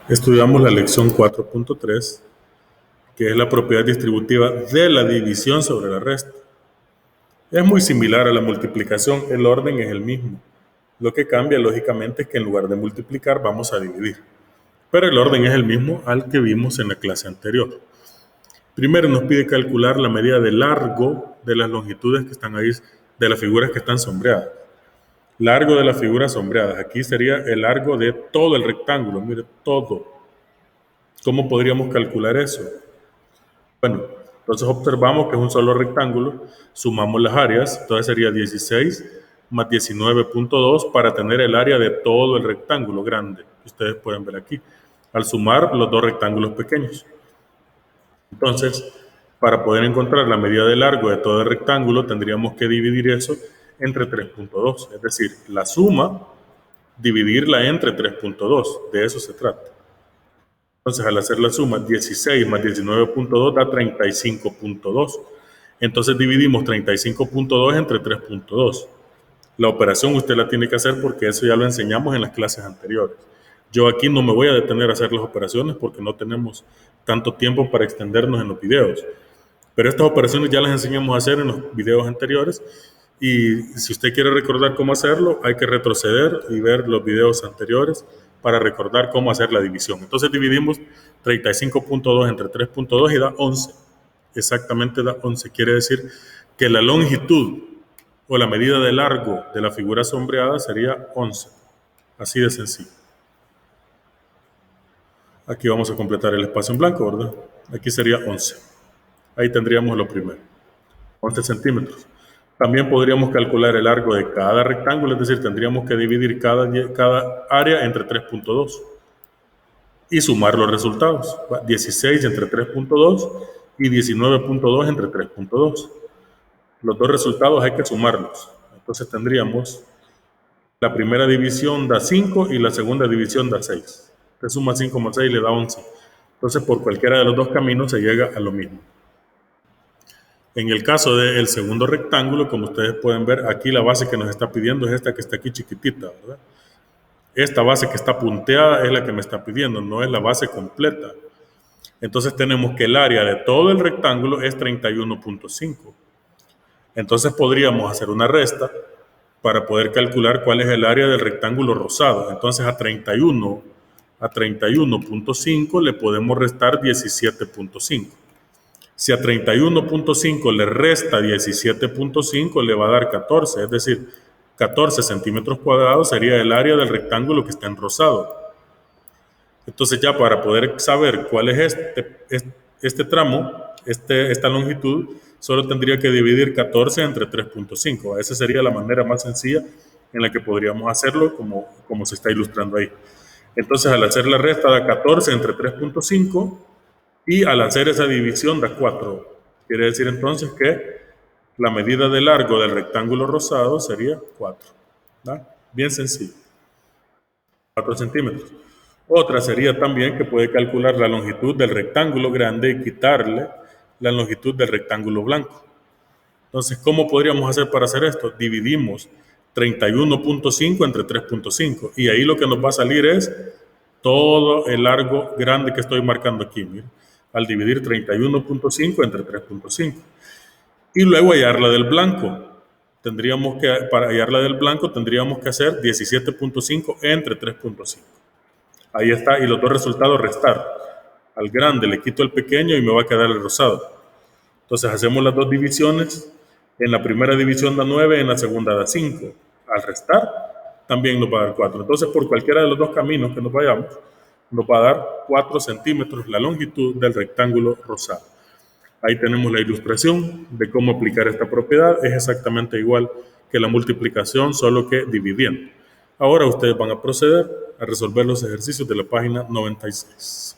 Estudiamos la lección 4.3, que es la propiedad distributiva de la división sobre la resta. Es muy similar a la multiplicación, el orden es el mismo. Lo que cambia, lógicamente, es que en lugar de multiplicar vamos a dividir. Pero el orden es el mismo al que vimos en la clase anterior. Primero nos pide calcular la medida de largo de las longitudes que están ahí, de las figuras que están sombreadas. Largo de las figuras sombreadas. Aquí sería el largo de todo el rectángulo. Mire, todo. ¿Cómo podríamos calcular eso? Bueno, entonces observamos que es un solo rectángulo, sumamos las áreas, entonces sería 16 más 19.2 para tener el área de todo el rectángulo grande, que ustedes pueden ver aquí, al sumar los dos rectángulos pequeños. Entonces, para poder encontrar la medida de largo de todo el rectángulo, tendríamos que dividir eso entre 3.2, es decir, la suma, dividirla entre 3.2, de eso se trata. Entonces, al hacer la suma, 16 más 19.2 da 35.2. Entonces, dividimos 35.2 entre 3.2. La operación usted la tiene que hacer porque eso ya lo enseñamos en las clases anteriores. Yo aquí no me voy a detener a hacer las operaciones porque no tenemos tanto tiempo para extendernos en los videos. Pero estas operaciones ya las enseñamos a hacer en los videos anteriores. Y si usted quiere recordar cómo hacerlo, hay que retroceder y ver los videos anteriores para recordar cómo hacer la división. Entonces dividimos 35.2 entre 3.2 y da 11. Exactamente da 11. Quiere decir que la longitud o la medida de largo de la figura sombreada sería 11. Así de sencillo. Aquí vamos a completar el espacio en blanco, ¿verdad? Aquí sería 11. Ahí tendríamos lo primero. 11 centímetros. También podríamos calcular el largo de cada rectángulo, es decir, tendríamos que dividir cada área entre 3.2 y sumar los resultados. 16 entre 3.2 y 19.2 entre 3.2. Los dos resultados hay que sumarlos. Entonces tendríamos la primera división da 5 y la segunda división da 6. Se suma 5 más 6 y le da 11. Entonces por cualquiera de los dos caminos se llega a lo mismo. En el caso del segundo rectángulo, como ustedes pueden ver, aquí la base que nos está pidiendo es esta que está aquí chiquitita, ¿verdad? Esta base que está punteada es la que me está pidiendo, no es la base completa. Entonces tenemos que el área de todo el rectángulo es 31.5. Entonces podríamos hacer una resta para poder calcular cuál es el área del rectángulo rosado. Entonces a 31.5 le podemos restar 17.5. Si a 31.5 le resta 17.5, le va a dar 14, es decir, 14 centímetros cuadrados sería el área del rectángulo que está en rosado. Entonces ya para poder saber cuál es este tramo, esta longitud, solo tendría que dividir 14 entre 3.5. Esa sería la manera más sencilla en la que podríamos hacerlo, como se está ilustrando ahí. Entonces al hacer la resta da 14 entre 3.5 y al hacer esa división da 4. Quiere decir entonces que la medida de largo del rectángulo rosado sería 4. ¿Verdad? Bien sencillo. 4 centímetros. Otra sería también que puede calcular la longitud del rectángulo grande y quitarle la longitud del rectángulo blanco. Entonces, ¿cómo podríamos hacer para hacer esto? Dividimos 31.5 entre 3.5 y ahí lo que nos va a salir es todo el largo grande que estoy marcando aquí. Miren, al dividir 31.5 entre 3.5 y luego hallarla del blanco. Para hallarla del blanco tendríamos que hacer 17.5 entre 3.5. Ahí está, y los dos resultados restar. Al grande le quito el pequeño y me va a quedar el rosado. Entonces hacemos las dos divisiones. En la primera división da 9, en la segunda da 5. Al restar también nos va a dar 4. Entonces por cualquiera de los dos caminos que nos vayamos, nos va a dar 4 centímetros la longitud del rectángulo rosado. Ahí tenemos la ilustración de cómo aplicar esta propiedad. Es exactamente igual que la multiplicación, solo que dividiendo. Ahora ustedes van a proceder a resolver los ejercicios de la página 96.